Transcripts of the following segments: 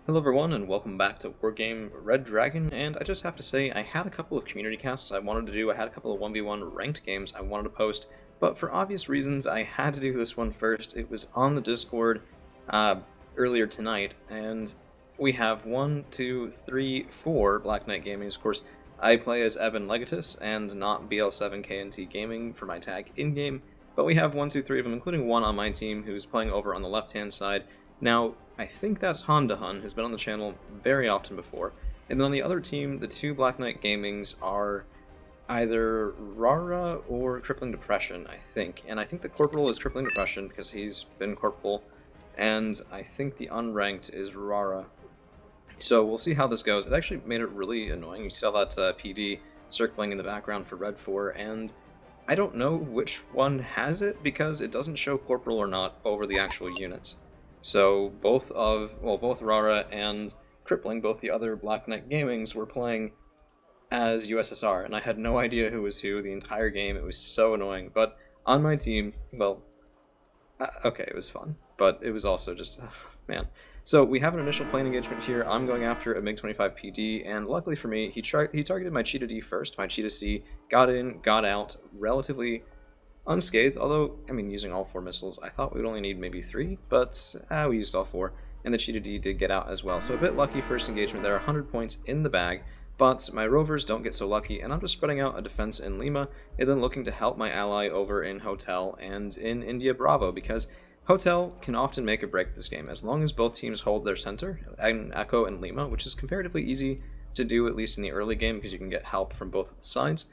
Hello everyone and welcome back to Wargame Red Dragon, and I just have to say I had a couple of community casts I wanted to do, I had a couple of 1v1 ranked games I wanted to post, but for obvious reasons I had to do this one first. It was on the Discord earlier tonight, and we have 1, 2, 3, 4 Black Knight Gaming. Of course, I play as Evan Legatus and not BL7KNT Gaming for my tag in-game, but we have 1, 2, 3 of them, including one on my team who's playing over on the left-hand side. Now, I think that's Honda Hun, who's been on the channel very often before. And then on the other team, the two Black Knight Gamings are either Rara or Crippling Depression, I think. And I think the Corporal is Crippling Depression because he's been Corporal. And I think the Unranked is Rara. So we'll see how this goes. It actually made it really annoying. You see all that PD circling in the background for Red 4, and I don't know which one has it because it doesn't show Corporal or not over the actual units. So both Rara and Crippling, both the other Black Knight Gamings, were playing as USSR, and I had no idea who was who the entire game. It was so annoying. But on my team, well, okay, it was fun, but it was also just, man. So we have an initial plane engagement here. I'm going after a MiG-25 PD, and luckily for me, he targeted my Cheetah D first. My Cheetah C got in, got out relatively unscathed, although, I mean, using all 4 missiles, I thought we would only need maybe 3, but we used all 4, and the Cheetah D did get out as well. So a bit lucky first engagement there, 100 points in the bag, but my rovers don't get so lucky, and I'm just spreading out a defense in Lima, and then looking to help my ally over in Hotel and in India Bravo, because Hotel can often make or break this game, as long as both teams hold their center, Echo and Lima, which is comparatively easy to do, at least in the early game, because you can get help from both sides.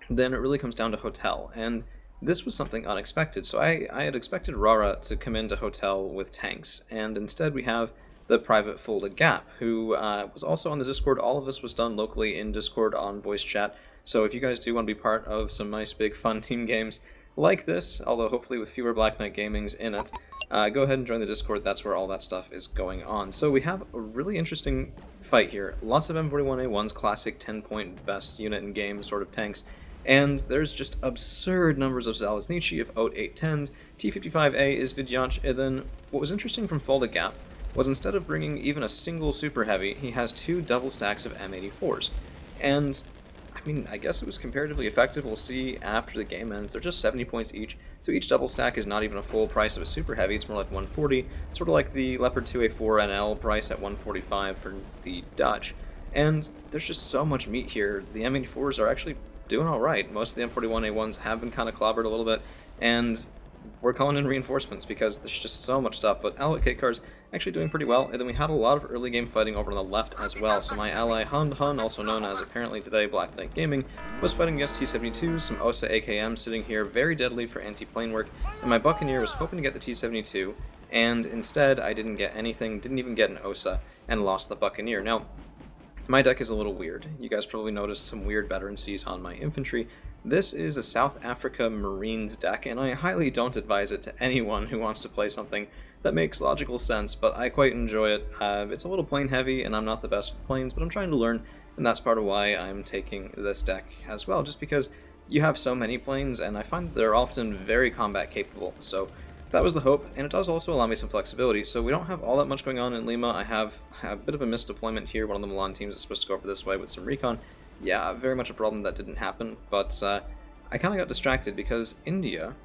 Then it really comes down to Hotel, and this was something unexpected. So I had expected Rara to come into Hotel with tanks, and instead we have the private folded Gap, who was also on the Discord. All of this was done locally in Discord on voice chat, so if you guys do want to be part of some nice big fun team games like this, although hopefully with fewer Black Knight Gamings in it, go ahead and join the Discord. That's where all that stuff is going on. So we have a really interesting fight here. Lots of M41A1s, classic 10-point best unit in game sort of tanks. And there's just absurd numbers of Zalaznichi, of OAT 810s, T55A is Vidyanch, and then what was interesting from Folded Gap was instead of bringing even a single super heavy, he has 2 double stacks of M84s. And, I mean, I guess it was comparatively effective. We'll see after the game ends. They're just 70 points each, so each double stack is not even a full price of a super heavy. It's more like 140, sort of like the Leopard 2A4 NL price at 145 for the Dutch. And there's just so much meat here. The M84s are actually doing alright. Most of the M41A1s have been kind of clobbered a little bit, and we're calling in reinforcements because there's just so much stuff. But Alouette Kit Car's actually doing pretty well, and then we had a lot of early game fighting over on the left as well. So my ally Honda Hun, also known as apparently today Black Knight Gaming, was fighting against T-72, some OSA AKM sitting here very deadly for anti-plane work, and my Buccaneer was hoping to get the T-72, and instead I didn't get anything, didn't even get an OSA, and lost the Buccaneer. Now, my deck is a little weird. You guys probably noticed some weird veteran Cs on my infantry. This is a South Africa Marines deck, and I highly don't advise it to anyone who wants to play something that makes logical sense, but I quite enjoy it. It's a little plane heavy, and I'm not the best with planes, but I'm trying to learn, and that's part of why I'm taking this deck as well, just because you have so many planes, and I find they're often very combat capable. So that was the hope, and it does also allow me some flexibility. So we don't have all that much going on in Lima. I have a bit of a missed deployment here. One of the Milan teams is supposed to go over this way with some recon. Yeah, very much a problem that didn't happen, but I kind of got distracted because India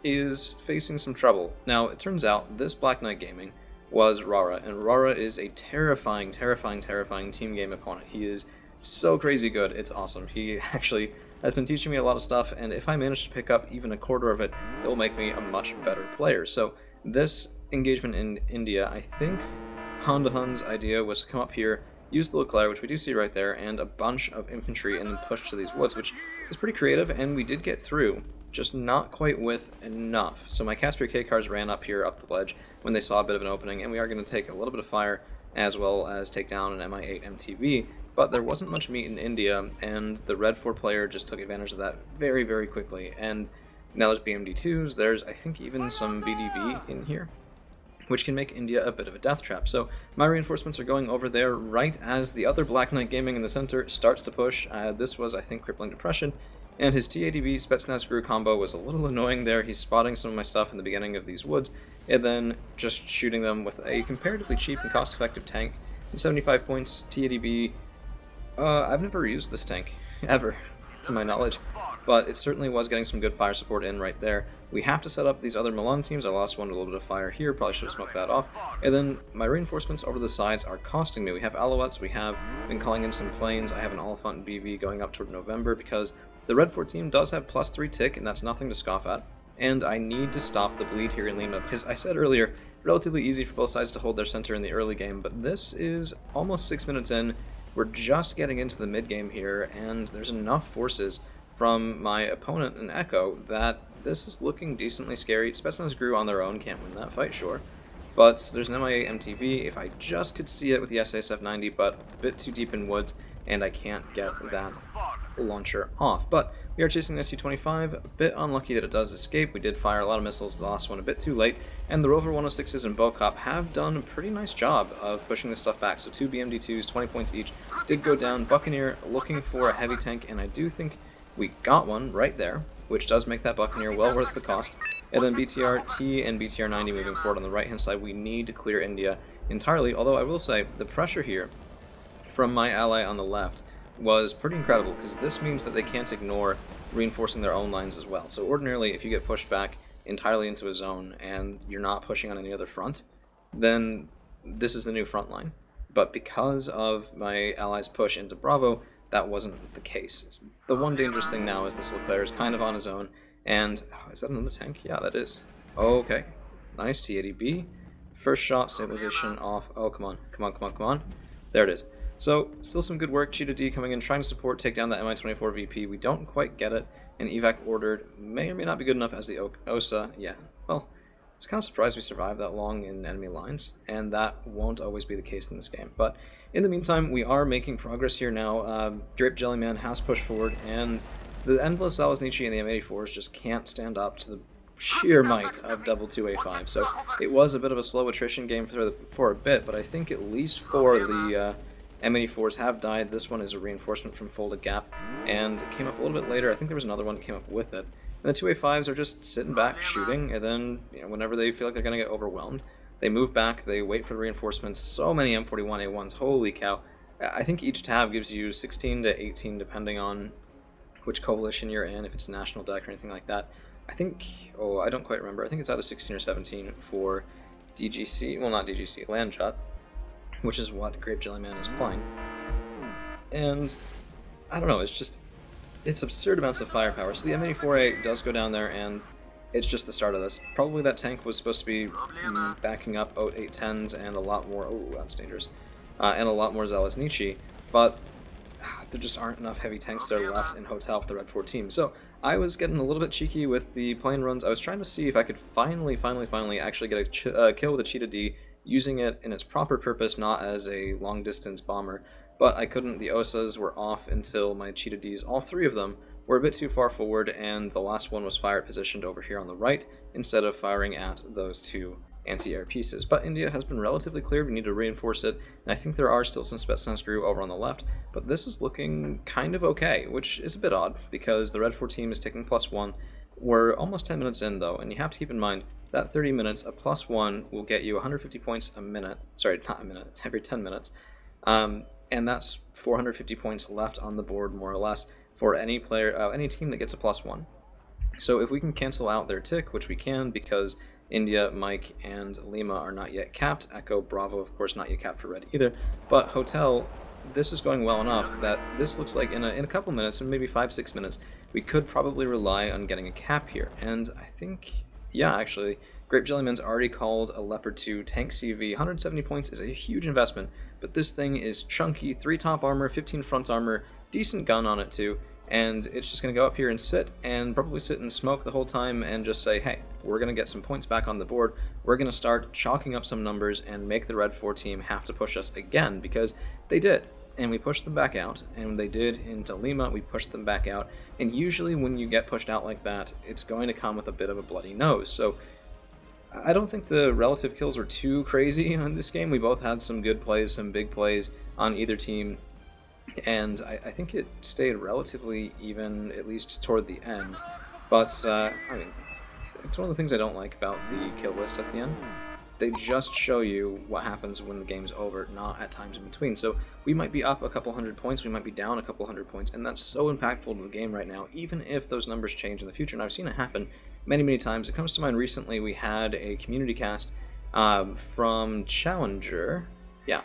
is facing some trouble. Now, it turns out this Black Knight Gaming was Rara, and Rara is a terrifying, terrifying, terrifying team game opponent. He is so crazy good, it's awesome. He actually has been teaching me a lot of stuff, and if I manage to pick up even a quarter of it, it will make me a much better player. So this engagement in India, I think Honda Hun's idea was to come up here, use the Leclerc, which we do see right there, and a bunch of infantry, and then push to these woods, which is pretty creative, and we did get through, just not quite with enough. So my Casper K-Cars ran up here, up the ledge, when they saw a bit of an opening, and we are going to take a little bit of fire, as well as take down an Mi-8 MTV, but there wasn't much meat in India, and the Red 4 player just took advantage of that very, very quickly. And now there's BMD2s, there's, I think, even some BDV in here, which can make India a bit of a death trap. So my reinforcements are going over there right as the other Black Knight Gaming in the center starts to push. This was, I think, Crippling Depression, And his TADB Spetsnaz Gru combo was a little annoying there. He's spotting some of my stuff in the beginning of these woods, and then just shooting them with a comparatively cheap and cost-effective tank. 75 points, TADB. I've never used this tank, ever, to my knowledge, but it certainly was getting some good fire support in right there. We have to set up these other Milan teams. I lost one to a little bit of fire here, probably should have smoked that off. And then my reinforcements over the sides are costing me. We have Alouettes, we have been calling in some planes, I have an Oliphant BV going up toward November because the Red 4 team does have +3 tick, and that's nothing to scoff at. And I need to stop the bleed here in Lima, because I said earlier, relatively easy for both sides to hold their center in the early game, but this is almost 6 minutes in. We're just getting into the mid game here, and there's enough forces from my opponent in Echo that this is looking decently scary. Spetsnaz Gru on their own can't win that fight, sure. But there's an MIA MTV. If I just could see it with the SASF-90, but a bit too deep in woods, and I can't get that launcher off. But we are chasing the SU-25, a bit unlucky that it does escape. We did fire a lot of missiles, the last one a bit too late, and the Rover 106s and Bocop have done a pretty nice job of pushing this stuff back. So 2 BMD2s, 20 points each, did go down. Buccaneer looking for a heavy tank, and I do think we got one right there, which does make that Buccaneer well worth the cost. And then BTR-T and BTR-90 moving forward on the right-hand side. We need to clear India entirely, although I will say the pressure here from my ally on the left was pretty incredible, because this means that they can't ignore reinforcing their own lines as well. So ordinarily, if you get pushed back entirely into a zone and you're not pushing on any other front, then this is the new front line. But because of my allies' push into Bravo, that wasn't the case. The one dangerous thing now is this Leclerc is kind of on his own, and is that another tank? Yeah, that is. Okay, nice TADB. First shot, stabilization off. Oh, come on, come on, come on, come on. There it is. So, still some good work. Cheetah D coming in, trying to support, take down that Mi-24 VP. We don't quite get it, and evac ordered may or may not be good enough as the OSA. Yeah, well, I was kind of surprised we survived that long in enemy lines, and that won't always be the case in this game. But in the meantime, we are making progress here now. Grape Jellyman has pushed forward, and the endless Zalaznichi and the M84s just can't stand up to the sheer might of double 2A5. So it was a bit of a slow attrition game for a bit, but I think at least for the M84s have died. This one is a reinforcement from Folded Gap, and it came up a little bit later. I think there was another one that came up with it. And the 2A5s are just sitting back, shooting, and then whenever they feel like they're going to get overwhelmed, they move back, they wait for the reinforcements. So many M41A1s, holy cow. I think each tab gives you 16 to 18, depending on which coalition you're in, if it's a national deck or anything like that. I think, I don't quite remember. I think it's either 16 or 17 for DGC, well, not DGC, Landshot, which is what Grape Jellyman is playing. And I don't know, it's absurd amounts of firepower. So the M84A does go down there, and it's just the start of this. Probably that tank was supposed to be backing up 810s and a lot more, that's dangerous, and a lot more Zalaznichi, but there just aren't enough heavy tanks there left in Hotel for the Red 4 team. So I was getting a little bit cheeky with the plane runs. I was trying to see if I could finally actually get a kill with a Cheetah D, using it in its proper purpose, not as a long-distance bomber, but I couldn't. The OSAs were off until my Cheetah Ds, all three of them, were a bit too far forward, and the last one was fire positioned over here on the right, instead of firing at those two anti-air pieces. But India has been relatively clear, we need to reinforce it, and I think there are still some Spetsnaz Gru over on the left, but this is looking kind of okay, which is a bit odd, because the Red 4 team is taking +1. We're almost 10 minutes in, though, and you have to keep in mind that 30 minutes, a +1 will get you 150 points a minute. Sorry, not a minute, every 10 minutes. And that's 450 points left on the board, more or less, for any player, any team that gets a +1. So if we can cancel out their tick, which we can because India, Mike, and Lima are not yet capped. Echo, Bravo, of course, not yet capped for Red either. But Hotel, this is going well enough that this looks like in a couple minutes, and maybe 5-6 minutes, we could probably rely on getting a cap here. And I think, yeah, actually, Grape Jellyman's already called a Leopard 2 tank CV. 170 points is a huge investment, but this thing is chunky, 3 top armor, 15 front armor, decent gun on it too, and it's just going to go up here and probably sit and smoke the whole time and just say, hey, we're going to get some points back on the board, we're going to start chalking up some numbers and make the Red 4 team have to push us again, because they did, and we pushed them back out, and they did into Lima, we pushed them back out, and usually when you get pushed out like that, it's going to come with a bit of a bloody nose. So I don't think the relative kills were too crazy on this game. We both had some good plays, some big plays on either team. and I think it stayed relatively even, at least toward the end. But, I mean, it's one of the things I don't like about the kill list at the end. They just show you what happens when the game's over, not at times in between. So we might be up a couple hundred points, we might be down a couple hundred points, and that's so impactful to the game right now, even if those numbers change in the future. And I've seen it happen many, many times. It comes to mind recently, we had a community cast from Challenger, yeah,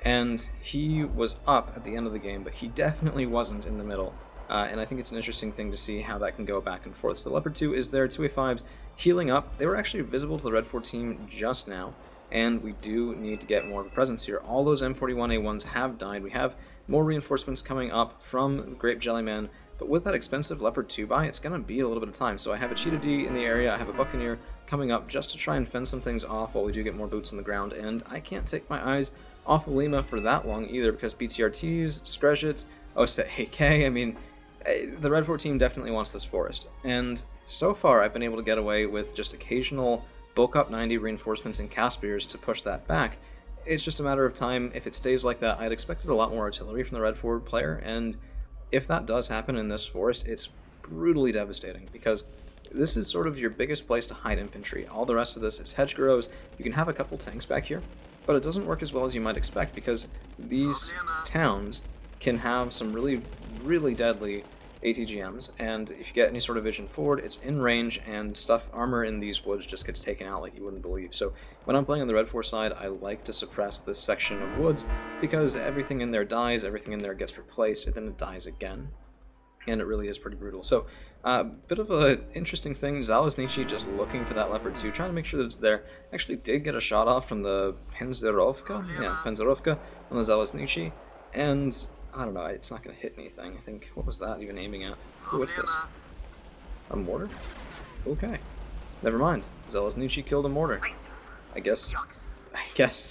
and he was up at the end of the game, but he definitely wasn't in the middle. And I think it's an interesting thing to see how that can go back and forth. So Leopard 2 is there, 2A5s healing up. They were actually visible to the Red 4 team just now, and we do need to get more of a presence here. All those M41A1s have died. We have more reinforcements coming up from Grape Jellyman, but with that expensive Leopard 2 buy, it's going to be a little bit of time. So I have a Cheetah D in the area, I have a Buccaneer coming up just to try and fend some things off while we do get more boots on the ground, and I can't take my eyes off of Lima for that long either, because BTRTs, Skrezhits, Oset AK, I mean, the Red 4 team definitely wants this forest, and so far I've been able to get away with just occasional bulk up 90 reinforcements and Caspiers to push that back. It's just a matter of time. If it stays like that, I'd expected a lot more artillery from the Red 4 player, and if that does happen in this forest, it's brutally devastating, because this is sort of your biggest place to hide infantry. All the rest of this is hedgerows. You can have a couple tanks back here, but it doesn't work as well as you might expect, because these towns can have some really, really deadly ATGMs, and if you get any sort of vision forward, it's in range, and armor in these woods just gets taken out like you wouldn't believe. So when I'm playing on the Red 4 side, I like to suppress this section of woods, because everything in there dies, everything in there gets replaced, and then it dies again. And it really is pretty brutal. So, bit of an interesting thing, Zalaznichi just looking for that Leopard 2, trying to make sure that it's there. Actually did get a shot off from the Penzerovka on the Zalaznichi, and I don't know, it's not going to hit anything. I think, what was that even aiming at? Ooh, what's this? A mortar? Okay. Never mind. Zalaznichi killed a mortar. I guess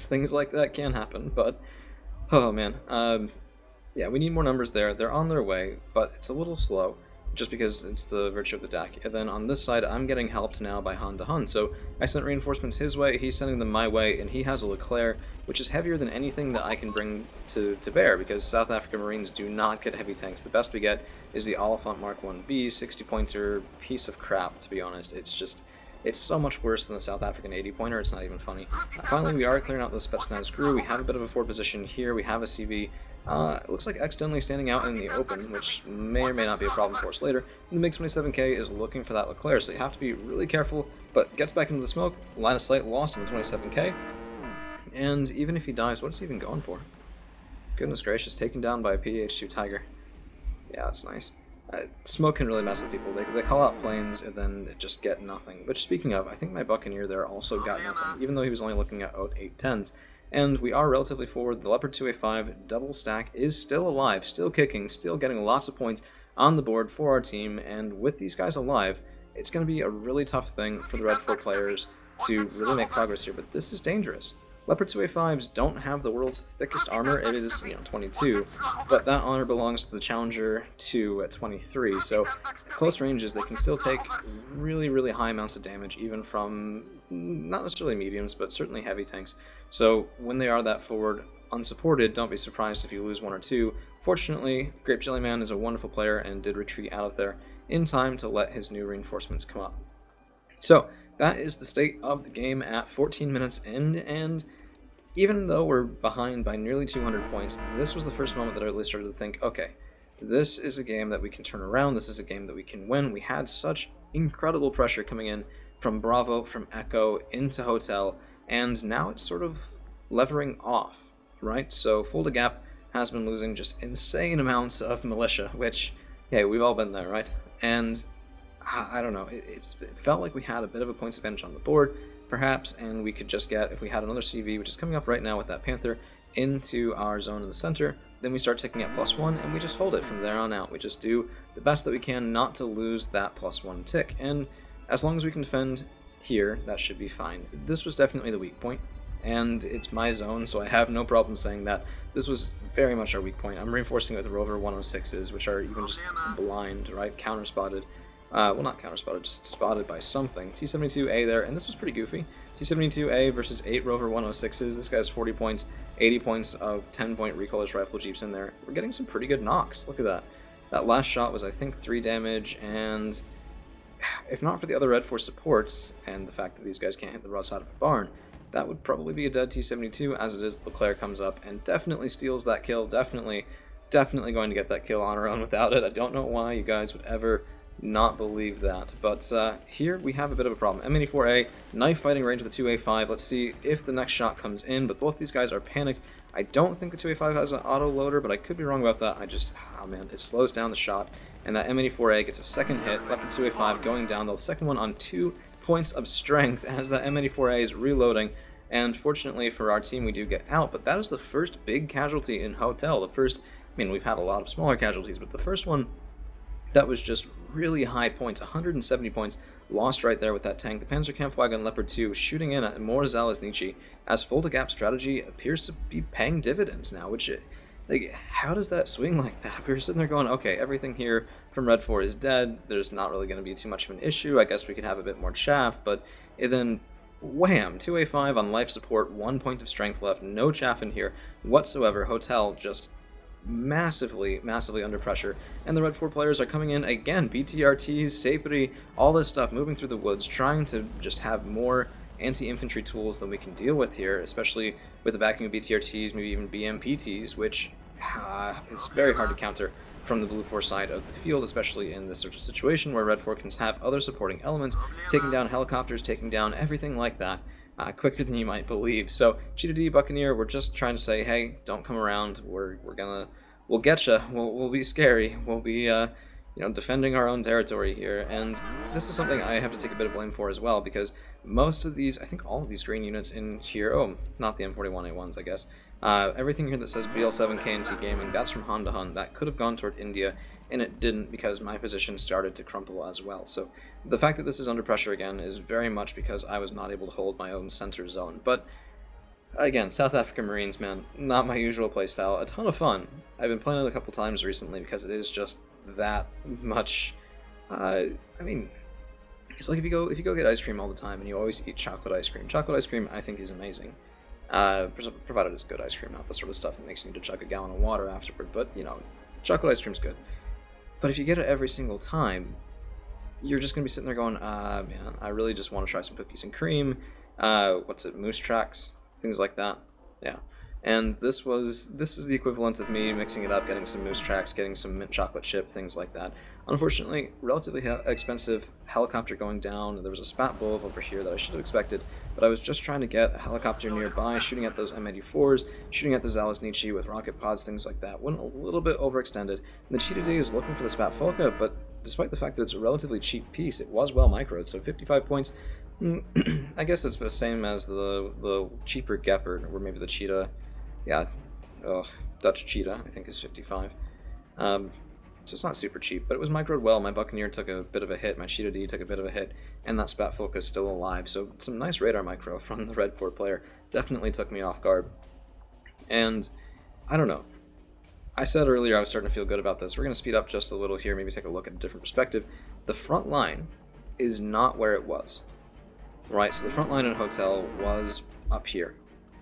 things like that can happen, but oh man. Yeah, we need more numbers there. They're on their way, but it's a little slow, just because it's the virtue of the deck. And then on this side, I'm getting helped now by Han Hun. So I sent reinforcements his way, he's sending them my way, and he has a Leclerc, which is heavier than anything that I can bring to bear, because South African Marines do not get heavy tanks. The best we get is the Oliphant Mark 1B, 60-pointer piece of crap, to be honest. It's so much worse than the South African 80-pointer, it's not even funny. Finally, we are clearing out the Spetsnaz crew. We have a bit of a forward position here, we have a CV. It looks like accidentally standing out in the open, which may or may not be a problem for us later. And the MiG-27K is looking for that Leclerc, so you have to be really careful, but gets back into the smoke, line of sight lost in the 27K, and even if he dies, what is he even going for? Goodness gracious, taken down by a PH2 Tiger. Yeah, that's nice. Smoke can really mess with people. They call out planes and then just get nothing. Which, speaking of, I think my Buccaneer there also got nothing, even though he was only looking at 8-10s. And we are relatively forward. The Leopard 2A5 double stack is still alive, still kicking, still getting lots of points on the board for our team, and with these guys alive, it's going to be a really tough thing for the Red 4 players to really make progress here, but this is dangerous. Leopard 2A5s don't have the world's thickest armor. It is, 22, but that honor belongs to the Challenger 2 at 23, so at close ranges they can still take really, really high amounts of damage, even from not necessarily mediums, but certainly heavy tanks. So when they are that forward, unsupported, don't be surprised if you lose one or two. Fortunately, Grape Jellyman is a wonderful player and did retreat out of there in time to let his new reinforcements come up. So that is the state of the game at 14 minutes in, and even though we're behind by nearly 200 points, this was the first moment that I really started to think, okay, this is a game that we can turn around, this is a game that we can win. We had such incredible pressure coming in from Bravo, from Echo, into Hotel, and now it's sort of levering off, right? So Fulda Gap has been losing just insane amounts of militia, which, yeah, we've all been there, right? And I don't know, it felt like we had a bit of a points advantage on the board, perhaps, and we could just get, if we had another CV, which is coming up right now with that Panther, into our zone in the center, then we start ticking at +1, and we just hold it from there on out. We just do the best that we can not to lose that +1 tick, and as long as we can defend here, that should be fine. This was definitely the weak point, and it's my zone, so I have no problem saying that this was very much our weak point. I'm reinforcing it with Rover 106s, which are even just blind, right? Counter-spotted. Well, not counter-spotted, just spotted by something. T-72A there, and this was pretty goofy. T-72A versus 8 Rover 106s. This guy's 40 points, 80 points of 10-point recolorless rifle jeeps in there. We're getting some pretty good knocks. Look at that. That last shot was, I think, 3 damage, and if not for the other Red Force supports, and the fact that these guys can't hit the raw side of a barn, that would probably be a dead T-72, as it is. Leclerc comes up and definitely steals that kill. Definitely going to get that kill on her own without it. I don't know why you guys would ever not believe that. But here we have a bit of a problem. M84A, knife fighting range with the 2A5. Let's see if the next shot comes in, but both these guys are panicked. I don't think the 2A5 has an auto loader, but I could be wrong about that. Oh man, it slows down the shot, and that M84A gets a second hit. Leopard 2A5 going down, the second one on 2 points of strength as that M84A is reloading. And fortunately for our team, we do get out, but that is the first big casualty in Hotel. The first, I mean, we've had a lot of smaller casualties, but the first one that was just really high points, 170 points, lost right there with that tank. The Panzerkampfwagen Leopard 2 shooting in at more Zalesnici as full-to-gap strategy appears to be paying dividends now, which, like, how does that swing like that? We were sitting there going, okay, everything here from Red 4 is dead, there's not really going to be too much of an issue, I guess we could have a bit more chaff, but then wham, 2A5 on life support, 1 point of strength left, no chaff in here whatsoever. Hotel just massively under pressure, and the Red 4 players are coming in again, BTRTs, Sapri, all this stuff, moving through the woods, trying to just have more anti-infantry tools than we can deal with here, especially with the backing of BTRTs, maybe even BMPTs, which it's very hard to counter from the Blue 4 side of the field, especially in this sort of situation where Red 4 can have other supporting elements, taking down helicopters, taking down everything like that, quicker than you might believe. So Cheetah D, Buccaneer, we're just trying to say, hey, don't come around. We'll get you. We'll be scary. We'll be defending our own territory here. And this is something I have to take a bit of blame for as well, because most of these, I think all of these green units in here, oh, not the M41A1s, I guess. Everything here that says BL7 KNT Gaming, that's from Honda Hun. That could have gone toward India, and it didn't because my position started to crumple as well. So the fact that this is under pressure again is very much because I was not able to hold my own center zone. But again, South African Marines, man, not my usual playstyle. A ton of fun. I've been playing it a couple times recently because it is just that much. I mean, it's like if you go get ice cream all the time and you always eat chocolate ice cream. Chocolate ice cream, I think, is amazing. Provided it's good ice cream, not the sort of stuff that makes you need to chug a gallon of water afterward. But chocolate ice cream's good. But if you get it every single time, you're just gonna be sitting there going, man, I really just want to try some cookies and cream. Moose tracks, things like that. Yeah. And this is the equivalent of me mixing it up, getting some moose tracks, getting some mint chocolate chip, things like that. Unfortunately, relatively expensive helicopter going down. There was a spat bulb over here that I should have expected, but I was just trying to get a helicopter nearby, shooting at those M84s, shooting at the Zalesnici with rocket pods, things like that. Went a little bit overextended. And the Cheetah D is looking for the spat Folka, but despite the fact that it's a relatively cheap piece, it was well microed, so 55 points. I guess it's the same as the cheaper Gepard, or maybe the Cheetah. Yeah, Dutch Cheetah, I think, is 55. So it's not super cheap, but it was microed well. My Buccaneer took a bit of a hit, my Cheetah D took a bit of a hit, and that Spat Folka is still alive. So some nice radar micro from the Red 4 player definitely took me off guard. And I don't know. I said earlier I was starting to feel good about this. We're going to speed up just a little here, maybe take a look at a different perspective. The front line is not where it was. Right, so the front line in Hotel was up here,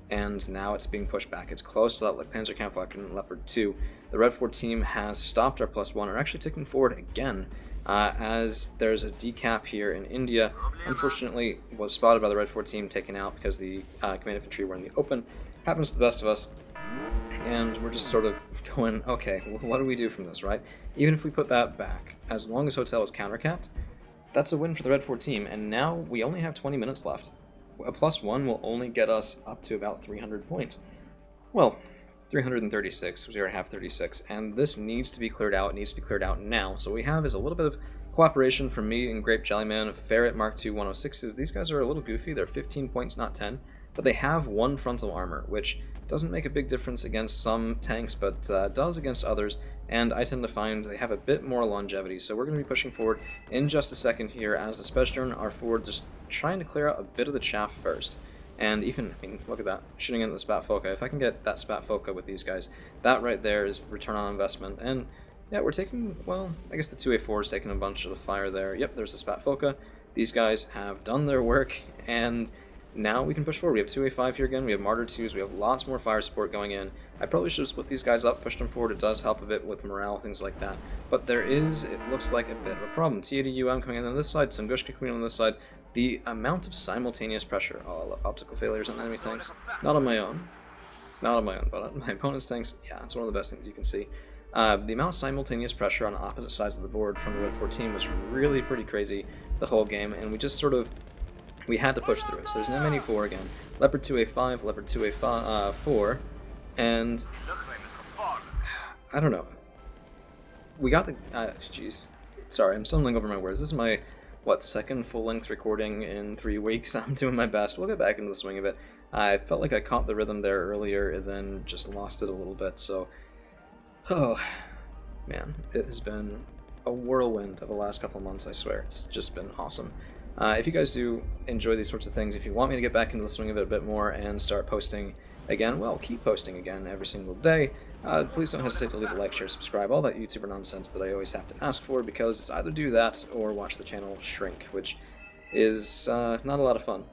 and now it's being pushed back. It's close to that Panzerkampfwagen Leopard 2. The Red 4 team has stopped our +1, are actually ticking forward again, as there's a decap here in India. Unfortunately, was spotted by the Red 4 team, taken out because the command infantry were in the open. Happens to the best of us, and we're just sort of going, okay, what do we do from this, right? Even if we put that back, as long as Hotel is countercapped, that's a win for the Red 4 team, and now we only have 20 minutes left. A +1 will only get us up to about 300 points. Well, 336, we already have 36, and this needs to be cleared out. It needs to be cleared out now. So what we have is a little bit of cooperation from me and Grape Jellyman, Ferret Mark II 106s. These guys are a little goofy. They're 15 points, not 10, but they have 1 frontal armor, which doesn't make a big difference against some tanks, but does against others, and I tend to find they have a bit more longevity. So we're going to be pushing forward in just a second here as the Spetsnaz are forward, just trying to clear out a bit of the chaff first. And even, I mean, look at that, shooting at the Spat Folka. If I can get that Spat Folka with these guys, that right there is return on investment. And yeah, we're taking, well, I guess the 2A4 is taking a bunch of the fire there. Yep, there's the Spat Folka. These guys have done their work, and now we can push forward. We have 2A5 here again, we have Martyr 2s, we have lots more fire support going in. I probably should have split these guys up, pushed them forward. It does help a bit with morale, things like that. But there is, it looks like, a bit of a problem. T80UM coming in on this side, Tungushka coming in on this side. The amount of simultaneous pressure, optical failures on enemy tanks, not on my own, but on my opponent's tanks, yeah, it's one of the best things you can see. The amount of simultaneous pressure on opposite sides of the board from the Red 4 team was really pretty crazy the whole game, and we just sort of, we had to push through it. So there's an MN4 again, Leopard 2A5, Leopard 2A4, and I don't know. We got the, jeez, sorry, I'm stumbling over my words. This is my, what, second full-length recording in 3 weeks. I'm doing my best. We'll get back into the swing of it. I felt like I caught the rhythm there earlier and then just lost it a little bit, so, oh, man, it has been a whirlwind of the last couple months, I swear. It's just been awesome. If you guys do enjoy these sorts of things, if you want me to get back into the swing of it a bit more and start posting again, well, keep posting again every single day, please don't hesitate to leave a like, share, subscribe, all that YouTuber nonsense that I always have to ask for, because it's either do that or watch the channel shrink, which is not a lot of fun,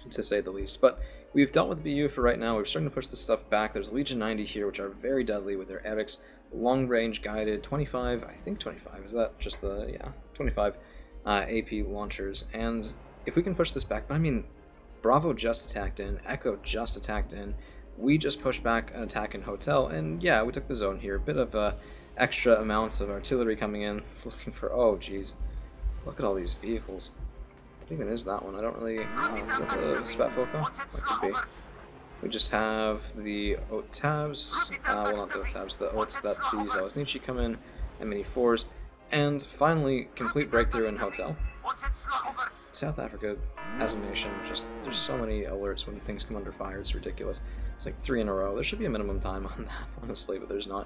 to say the least. But we've dealt with BU for right now. We're starting to push this stuff back. There's Legion 90 here, which are very deadly with their Erics, long-range guided, 25, I think 25, is that just the, yeah, 25 AP launchers. And if we can push this back, but I mean, Bravo just attacked in, Echo just attacked in, we just pushed back an attack in Hotel, and yeah, we took the zone here. A bit of extra amounts of artillery coming in, looking for, oh geez, look at all these vehicles. What even is that one? I don't really, is that the Spatfoco? That could be. We just have the OTABs, well not the OTABs, the OTs that the Zalesnici come in, and Mini-4s, and finally, complete breakthrough in Hotel. South Africa, as a nation, just, there's so many alerts when things come under fire, it's ridiculous. It's like 3 in a row. There should be a minimum time on that, honestly, but there's not.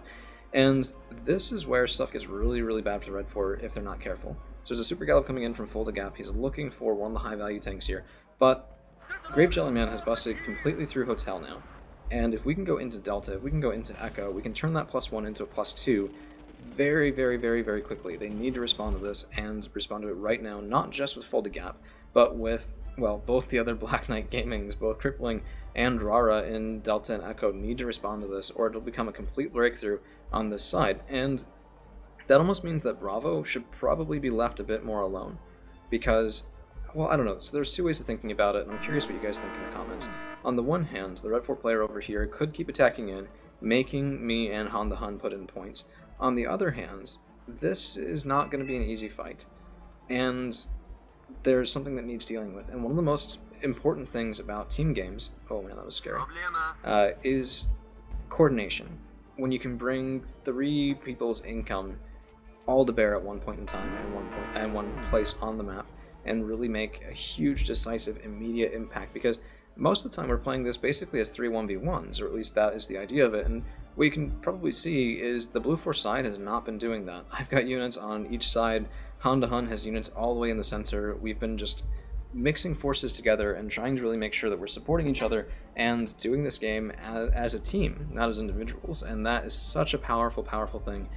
And this is where stuff gets really, really bad for the Red 4 if they're not careful. So there's a Super Gallop coming in from Fulda Gap. He's looking for one of the high-value tanks here, but Grape Jellyman has busted completely through Hotel now. And if we can go into Delta, if we can go into Echo, we can turn that +1 into a +2 very, very, very, very quickly. They need to respond to this, and respond to it right now, not just with Fulda Gap, but with, well, both the other Black Knight Gamings, both Crippling and Rara in Delta and Echo need to respond to this, or it'll become a complete breakthrough on this side. And that almost means that Bravo should probably be left a bit more alone, because, well, I don't know, so there's 2 ways of thinking about it, and I'm curious what you guys think in the comments. On the one hand, the Red 4 player over here could keep attacking in, making me and Han the Hun put in points. On the other hand, this is not going to be an easy fight, and there's something that needs dealing with. And one of the most important things about team games, oh man, that was scary, is coordination. When you can bring 3 people's income all to bear at one point in time and one place on the map, and really make a huge, decisive, immediate impact, because most of the time we're playing this basically as 3 1v1s, or at least that is the idea of it, and what you can probably see is the Blue 4 side has not been doing that. I've got units on each side, Han has units all the way in the center. We've been just mixing forces together and trying to really make sure that we're supporting each other and doing this game as a team, not as individuals, and that is such a powerful, powerful thing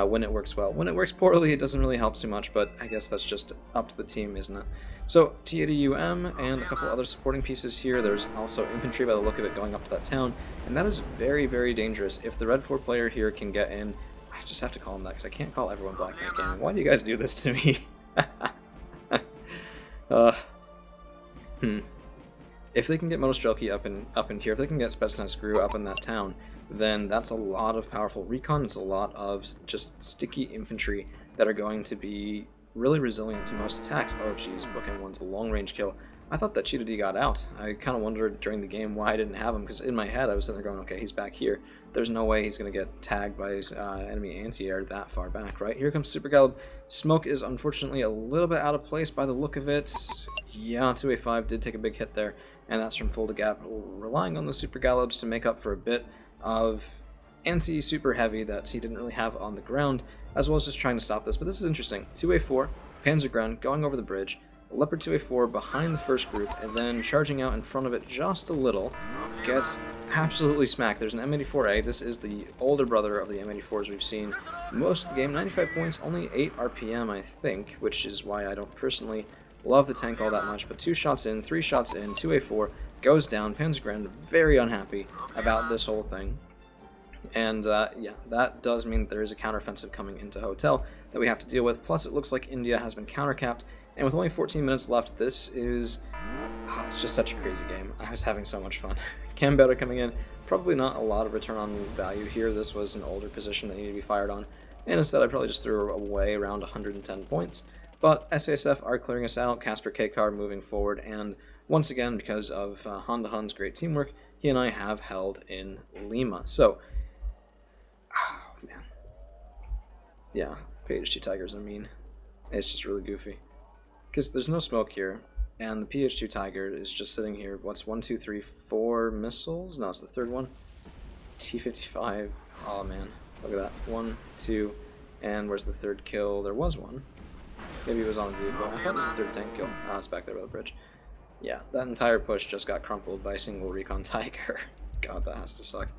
when it works well. When it works poorly, it doesn't really help too much, but I guess that's just up to the team, isn't it? So, T80UM and a couple other supporting pieces here. There's also infantry by the look of it going up to that town, and that is very, very dangerous. If the Red 4 player here can get in, I just have to call him that, because I can't call everyone Black Knight Gaming. Why do you guys do this to me? If they can get Monostrelki up in here, if they can get Spetsnaz Screw up in that town, then that's a lot of powerful recon, it's a lot of just sticky infantry that are going to be really resilient to most attacks. Oh geez, Bookend 1's a long-range kill. I thought that Cheetah D got out. I kind of wondered during the game why I didn't have him, because in my head I was sitting there going, okay, he's back here. There's no way he's going to get tagged by his enemy anti-air that far back, right? Here comes Super Gallop. Smoke is unfortunately a little bit out of place by the look of it. Yeah, 2A5 did take a big hit there, and that's from Fulda Gap, relying on the Super Gallops to make up for a bit of anti-super heavy that he didn't really have on the ground, as well as just trying to stop this. But this is interesting. 2A4, Panzerground, going over the bridge, Leopard 2A4 behind the first group, and then charging out in front of it just a little, gets absolutely smacked. There's an M84A. This is the older brother of the M84s we've seen most of the game. 95 points, only 8 RPM, I think, which is why I don't personally love the tank all that much, but 2 shots in, 3 shots in, 2A4, goes down. Panzergren very unhappy about this whole thing. And yeah, that does mean that there is a counteroffensive coming into Hotel that we have to deal with. Plus, it looks like India has been countercapped, and with only 14 minutes left, this is... it's just such a crazy game. I was having so much fun. Canberra coming in, probably not a lot of return on value here. This was an older position that needed to be fired on, and instead I probably just threw away around 110 points. But SASF are clearing us out, Casper Kekar moving forward, and once again, because of Honda Hun's great teamwork, he and I have held in Lima. So, oh man. Yeah, PH2 Tigers are mean. It's just really goofy. Because there's no smoke here, and the PH2 Tiger is just sitting here. What's 1, 2, 3, 4 missiles? No, it's the third one. T-55. Oh man, look at that. 1, 2, and where's the third kill? There was one. Maybe it was on the vehicle. I thought it was the third tank kill. Ah, it's back there by the bridge. Yeah, that entire push just got crumpled by a single recon Tiger. God, that has to suck.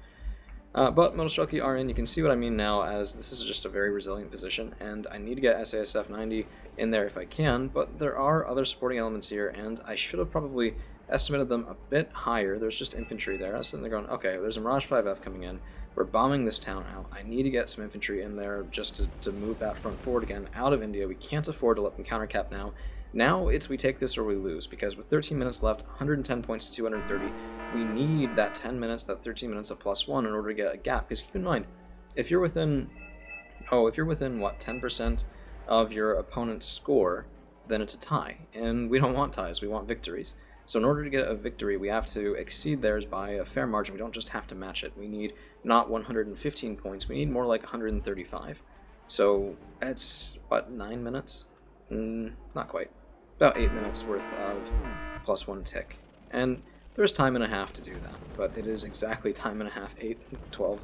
But Motostrelki are in. You can see what I mean now, as this is just a very resilient position, and I need to get SASF 90 in there if I can, but there are other supporting elements here, and I should have probably estimated them a bit higher. There's just infantry there. I was sitting there going, okay, there's a Mirage 5F coming in. We're bombing this town out. I need to get some infantry in there just to move that front forward again out of India. We can't afford to let them countercap now. Now it's we take this or we lose, because with 13 minutes left, 110 points to 230, we need that 10 minutes, that 13 minutes of +1 in order to get a gap. Because keep in mind, if you're within, what, 10% of your opponent's score, then it's a tie. And we don't want ties, we want victories. So in order to get a victory, we have to exceed theirs by a fair margin. We don't just have to match it. We need not 115 points, we need more like 135. So that's, what, 9 minutes? Not quite. About 8 minutes worth of +1 tick. And there's time and a half to do that, but it is exactly time and a half, 12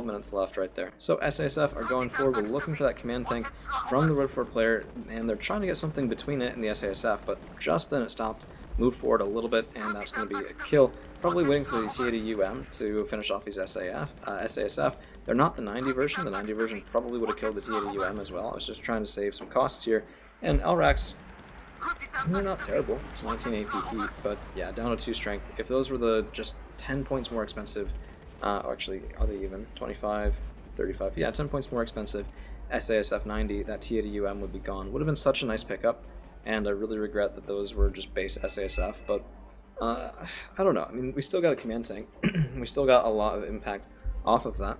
minutes left right there. So SASF are going forward, we're looking for that command tank from the Red Fort player, and they're trying to get something between it and the SASF, but just then it stopped, moved forward a little bit, and that's going to be a kill. Probably waiting for the T80UM to finish off these SASF. They're not the 90 version. The 90 version probably would have killed the T80UM as well. I was just trying to save some costs here. And LRAX, they're not terrible. It's 19 AP heat, but yeah, down to 2 strength. If those were the just 10 points more expensive, actually, are they even? 25, 35, yeah, 10 points more expensive, SASF 90, that T80UM would be gone. Would have been such a nice pickup, and I really regret that those were just base SASF, but I don't know. I mean, we still got a command tank. We still got a lot of impact off of that.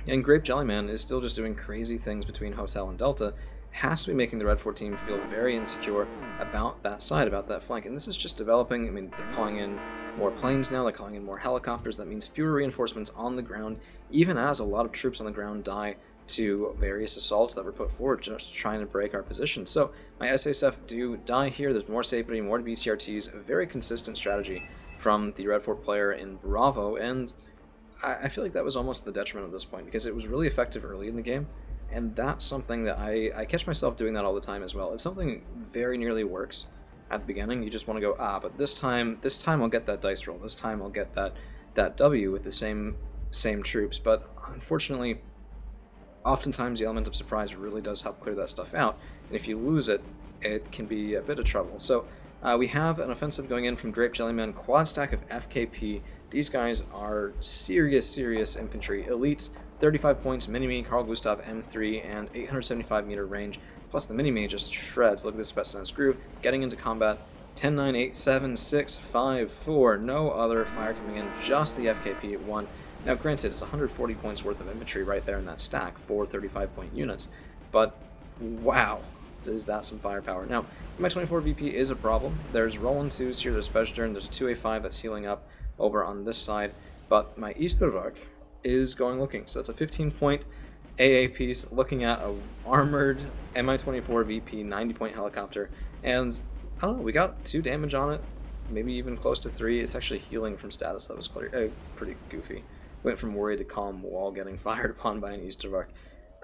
And Grape Jellyman is still just doing crazy things between Hotel and Delta. Has to be making the Red 4 team feel very insecure about that side, about that flank. And this is just developing. I mean, they're calling in more planes now, they're calling in more helicopters. That means fewer reinforcements on the ground, even as a lot of troops on the ground die to various assaults that were put forward just trying to break our position. So my SASF do die here. There's more safety, more BCRTs, a very consistent strategy from the Red Fort player in Bravo, and I feel like that was almost the detriment at this point, because it was really effective early in the game, and that's something that I catch myself doing that all the time as well. If something very nearly works at the beginning, you just want to go, but this time I'll get that dice roll, this time I'll get that W with the same troops, but unfortunately, oftentimes the element of surprise really does help clear that stuff out, and if you lose it, it can be a bit of trouble. So we have an offensive going in from Grape Jellyman, quad stack of FKP. These guys are serious infantry. Elites, 35 points, Mini-Me, Carl Gustav M3, and 875 meter range, plus the Mini-Me just shreds. Look at this Spetsnaz Groove, getting into combat. 10, 9, 8, 7, 6, 5, 4, no other fire coming in, just the FKP at 1. Now granted, it's 140 points worth of infantry right there in that stack for 35-point units, but wow, is that some firepower. Now, my 24 VP is a problem. There's Roland 2s here, there's Spesdern, there's a 2A5 that's healing up over on this side, but my Eastervark is going looking. So that's a 15-point AA piece looking at a armored Mi-24 VP 90-point helicopter, and I don't know, we got 2 damage on it, maybe even close to 3. It's actually healing from status. That was pretty goofy. Went from worried to calm while getting fired upon by an Eastervark.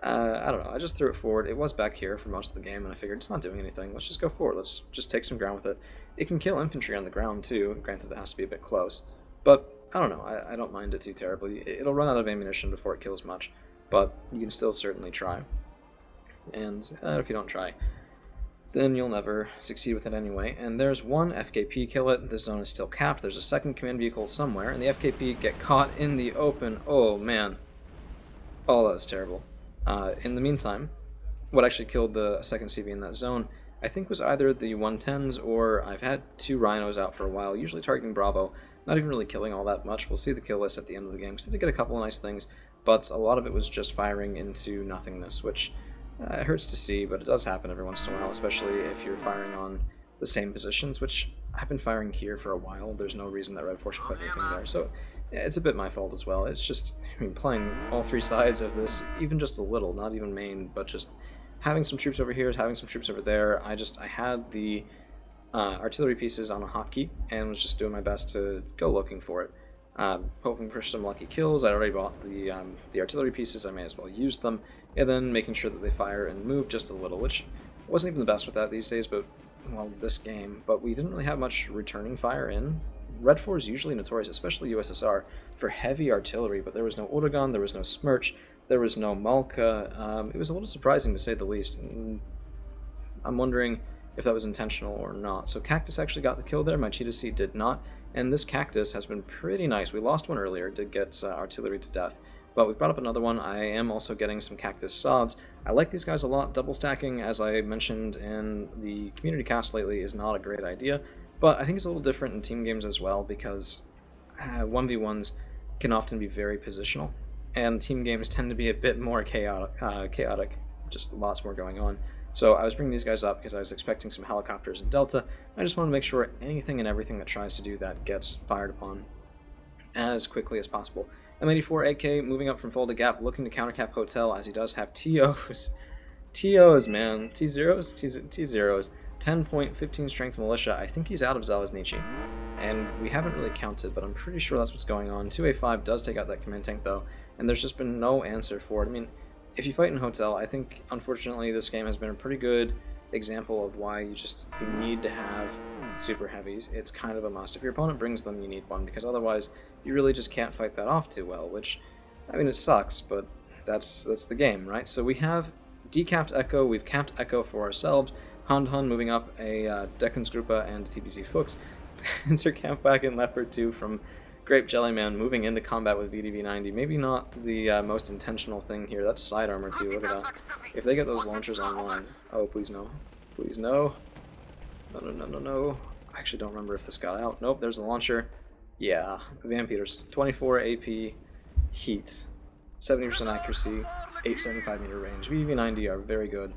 I don't know, I just threw it forward. It was back here for most of the game, and I figured it's not doing anything. Let's just go forward. Let's just take some ground with it. It can kill infantry on the ground too, granted it has to be a bit close. But I don't know, I don't mind it too terribly. It'll run out of ammunition before it kills much, but you can still certainly try. And if you don't try, then you'll never succeed with it anyway. And there's one FKP kill it. This zone is still capped. There's a second command vehicle somewhere, and the FKP get caught in the open. Oh, man. Oh, that was terrible. In the meantime, what actually killed the second CV in that zone, I think, was either the 110s or I've had 2 Rhinos out for a while, usually targeting Bravo, not even really killing all that much. We'll see the kill list at the end of the game, because they did get a couple of nice things, but a lot of it was just firing into nothingness, which it hurts to see, but it does happen every once in a while, especially if you're firing on the same positions, which I've been firing here for a while. There's no reason that Red 4 should put anything there, so it's a bit my fault as well. It's just, I mean, playing all 3 sides of this, even just a little, not even main, but just having some troops over here, having some troops over there. I had the artillery pieces on a hotkey and was just doing my best to go looking for it. Hoping for some lucky kills. I already bought the artillery pieces, I may as well use them, and then making sure that they fire and move just a little, which wasn't even the best with that these days, but, well, this game. But we didn't really have much returning fire in. Red 4 is usually notorious, especially USSR, for heavy artillery, but there was no Autogun, there was no Smerch, there was no Malka. It was a little surprising to say the least, and I'm wondering if that was intentional or not. So Cactus actually got the kill there, my Cheetah Seat did not, and this Cactus has been pretty nice. We lost one earlier, did get artillery to death, but we've brought up another one. I am also getting some Cactus Sobs. I like these guys a lot. Double stacking, as I mentioned in the community cast lately, is not a great idea, but I think it's a little different in team games as well, because 1v1s can often be very positional, and team games tend to be a bit more chaotic, just lots more going on. So I was bringing these guys up because I was expecting some helicopters in Delta. I just want to make sure anything and everything that tries to do that gets fired upon as quickly as possible. M84 AK moving up from Folded Gap, looking to countercap Hotel, as he does have TOs. TOs, man. T0s? T0s. 10.15 strength militia. I think he's out of Zalaznichi, and we haven't really counted, but I'm pretty sure that's what's going on. 2A5 does take out that command tank, though, and there's just been no answer for it. I mean, if you fight in Hotel, I think, unfortunately, this game has been a pretty good example of why you need to have super heavies. It's kind of a must. If your opponent brings them, you need one, because otherwise you really just can't fight that off too well, which, I mean, it sucks, but that's the game, right? So we have decapped Echo, we've capped Echo for ourselves, Han moving up a Deckensgruppe and TBC Fuchs, Intercamp back in Leopard 2 from Grape Jellyman moving into combat with VDV-90. Maybe not the most intentional thing here. That's side armor too, look at that. If they get those launchers online... Oh, please no. Please no. No. I actually don't remember if this got out. Nope, there's the launcher. Yeah, Van Peters. 24 AP heat. 70% accuracy, 875 meter range. VDV-90 are very good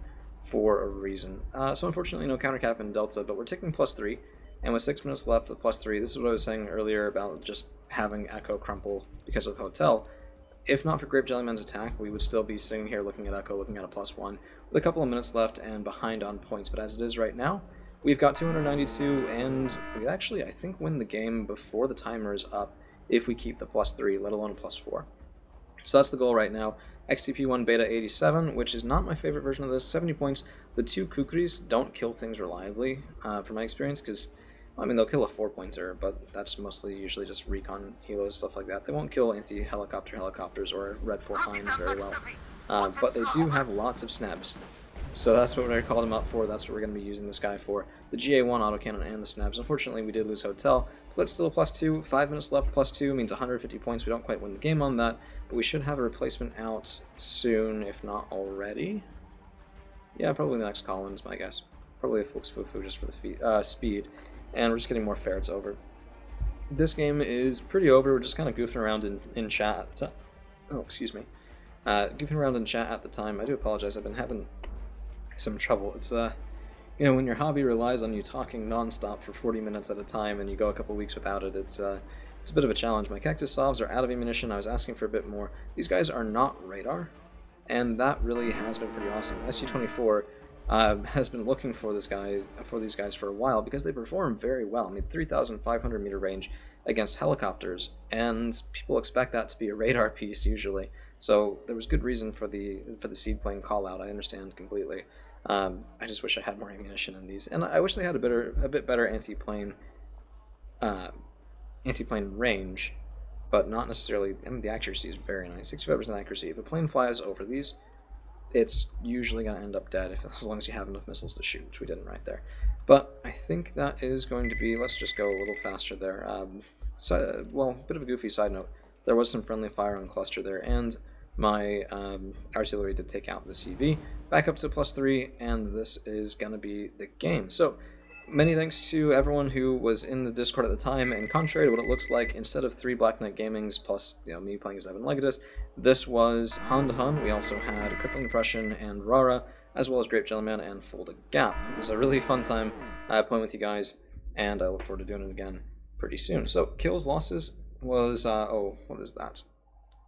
for a reason. So unfortunately no countercap in Delta, but we're taking +3. And with 6 minutes left at +3, this is what I was saying earlier about just having Echo crumple because of Hotel. If not for Grape Jellyman's attack, we would still be sitting here looking at Echo, looking at a +1, with a couple of minutes left and behind on points. But as it is right now, we've got 292, and we actually, I think, win the game before the timer is up if we keep the +3, let alone a +4. So that's the goal right now. XTP1 Beta 87, which is not my favorite version of this, 70 points. The 2 Kukris don't kill things reliably, from my experience, because, I mean, they'll kill a 4-pointer, but that's mostly usually just recon helos, stuff like that. They won't kill helicopters or Red 4 Hinds very well, but they do have lots of snebs. So that's what I called him up for, that's what we're going to be using this guy for. The GA1 autocannon and the snebs. Unfortunately, we did lose Hotel, but still a +2, 5 minutes left, +2 means 150 points. We don't quite win the game on that, but we should have a replacement out soon, if not already. Yeah, probably the next column is my guess. Probably a Fuchs Fufu just for the speed, and we're just getting more ferrets over. This game is pretty over, we're just kind of goofing around in chat at the time. Oh, excuse me. Goofing around in chat at the time. I do apologize, I've been having some trouble. It's, you know, when your hobby relies on you talking non-stop for 40 minutes at a time and you go a couple weeks without it, it's a bit of a challenge. My Cactus Sobs are out of ammunition, I was asking for a bit more. These guys are not radar, and that really has been pretty awesome. SU-24 has been looking for these guys for a while because they perform very well. I mean, 3,500 meter range against helicopters, and people expect that to be a radar piece usually. So there was good reason for the seedplane call out. I understand completely. I just wish I had more ammunition in these, and I wish they had a bit better anti-plane range, but not necessarily. I mean, the accuracy is very nice, 65% accuracy. If a plane flies over these, it's usually going to end up dead as long as you have enough missiles to shoot, which we didn't right there. But I think that is going to be, let's just go a little faster there. So, well, bit of a goofy side note, there was some friendly fire on cluster there, and my artillery did take out the CV, back up to +3, and this is going to be the game. So, many thanks to everyone who was in the Discord at the time, and contrary to what it looks like, instead of 3 Black Knight Gamings plus me playing as Evan Legatus, this was Hun to Hun. We also had Crippling Depression and Rara, as well as Grape Jellyman and Folded Gap. It was a really fun time playing with you guys, and I look forward to doing it again pretty soon. So, kills, losses was, what is that?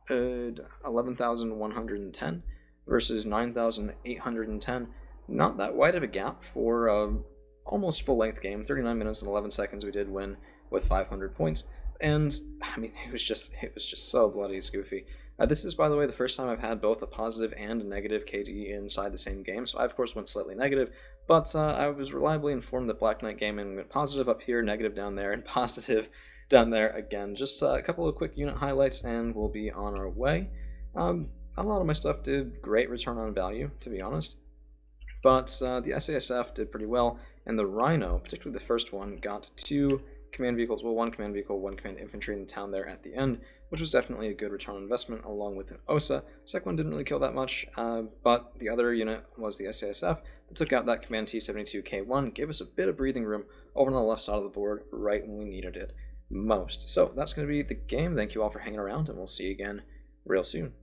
11,110 versus 9,810. Not that wide of a gap for almost full-length game. 39 minutes and 11 seconds we did win with 500 points. And, I mean, it was just so bloody goofy. This is, by the way, the first time I've had both a positive and a negative KD inside the same game, so I, of course, went slightly negative, but I was reliably informed that Black Knight Gaming went positive up here, negative down there, and positive down there again. Just a couple of quick unit highlights, and we'll be on our way. A lot of my stuff did great return on value, to be honest, but the SASF did pretty well, and the Rhino, particularly the first one, got 2 command vehicles, well, 1 command vehicle, 1 command infantry in the town there at the end, which was definitely a good return on investment, along with an OSA. Second one didn't really kill that much, but the other unit was the SASF that took out that command T-72K1, gave us a bit of breathing room over on the left side of the board right when we needed it most. So that's going to be the game. Thank you all for hanging around, and we'll see you again real soon.